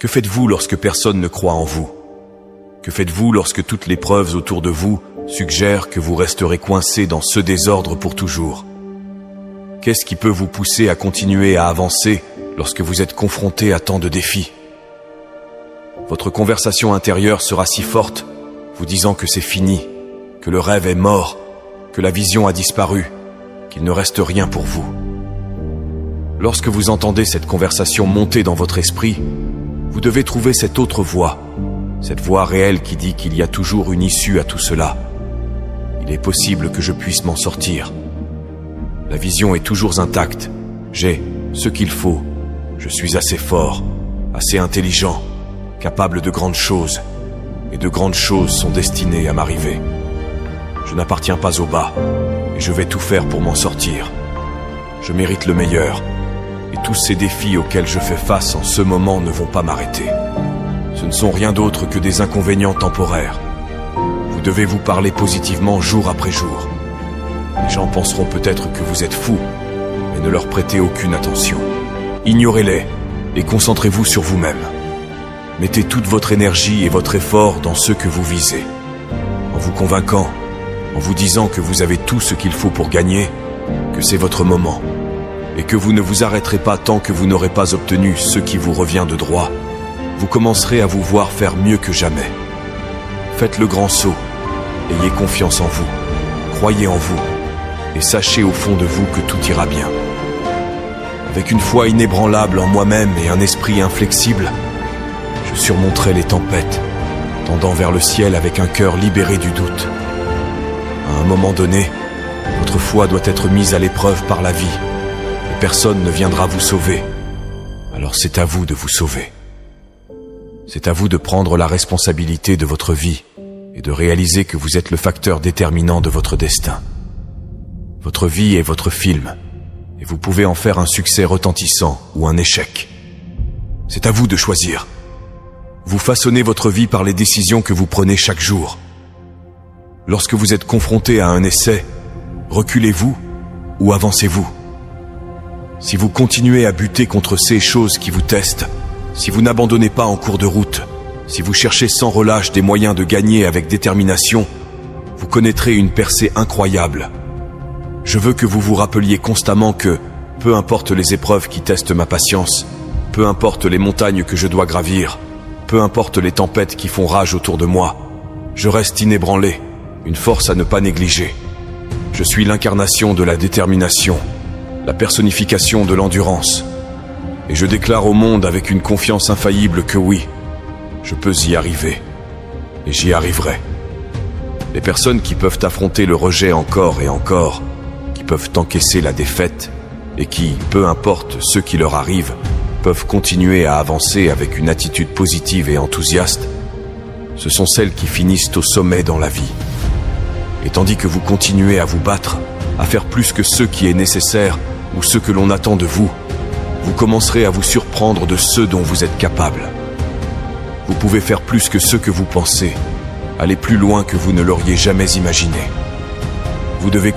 Que faites-vous lorsque personne ne croit en vous? Que faites-vous lorsque toutes les preuves autour de vous suggèrent que vous resterez coincé dans ce désordre pour toujours? Qu'est-ce qui peut vous pousser à continuer à avancer lorsque vous êtes confronté à tant de défis? Votre conversation intérieure sera si forte, vous disant que c'est fini, que le rêve est mort, que la vision a disparu, qu'il ne reste rien pour vous. Lorsque vous entendez cette conversation monter dans votre esprit, vous devez trouver cette autre voix, cette voix réelle qui dit qu'il y a toujours une issue à tout cela. Il est possible que je puisse m'en sortir. La vision est toujours intacte. J'ai ce qu'il faut. Je suis assez fort, assez intelligent, capable de grandes choses. Et de grandes choses sont destinées à m'arriver. Je n'appartiens pas au bas, et je vais tout faire pour m'en sortir. Je mérite le meilleur, et tous ces défis auxquels je fais face en ce moment ne vont pas m'arrêter. Ce ne sont rien d'autre que des inconvénients temporaires. Vous devez vous parler positivement jour après jour. Les gens penseront peut-être que vous êtes fou, mais ne leur prêtez aucune attention. Ignorez-les, et concentrez-vous sur vous-même. Mettez toute votre énergie et votre effort dans ce que vous visez. En vous convainquant, en vous disant que vous avez tout ce qu'il faut pour gagner, que c'est votre moment, et que vous ne vous arrêterez pas tant que vous n'aurez pas obtenu ce qui vous revient de droit, vous commencerez à vous voir faire mieux que jamais. Faites le grand saut, ayez confiance en vous, croyez en vous, et sachez au fond de vous que tout ira bien. Avec une foi inébranlable en moi-même et un esprit inflexible, je surmonterai les tempêtes, tendant vers le ciel avec un cœur libéré du doute. À un moment donné, votre foi doit être mise à l'épreuve par la vie, et personne ne viendra vous sauver. Alors c'est à vous de vous sauver. C'est à vous de prendre la responsabilité de votre vie et de réaliser que vous êtes le facteur déterminant de votre destin. Votre vie est votre film, et vous pouvez en faire un succès retentissant ou un échec. C'est à vous de choisir. Vous façonnez votre vie par les décisions que vous prenez chaque jour. Lorsque vous êtes confronté à un essai, reculez-vous ou avancez-vous? Si vous continuez à buter contre ces choses qui vous testent, si vous n'abandonnez pas en cours de route, si vous cherchez sans relâche des moyens de gagner avec détermination, vous connaîtrez une percée incroyable. Je veux que vous vous rappeliez constamment que, peu importe les épreuves qui testent ma patience, peu importe les montagnes que je dois gravir, peu importe les tempêtes qui font rage autour de moi, je reste inébranlé, une force à ne pas négliger. Je suis l'incarnation de la détermination, la personnification de l'endurance. Et je déclare au monde avec une confiance infaillible que oui, je peux y arriver. Et j'y arriverai. Les personnes qui peuvent affronter le rejet encore et encore, qui peuvent encaisser la défaite, et qui, peu importe ce qui leur arrive, peuvent continuer à avancer avec une attitude positive et enthousiaste, ce sont celles qui finissent au sommet dans la vie. Et tandis que vous continuez à vous battre, à faire plus que ce qui est nécessaire ou ce que l'on attend de vous, vous commencerez à vous surprendre de ce dont vous êtes capable. Vous pouvez faire plus que ce que vous pensez, aller plus loin que vous ne l'auriez jamais imaginé. Vous devez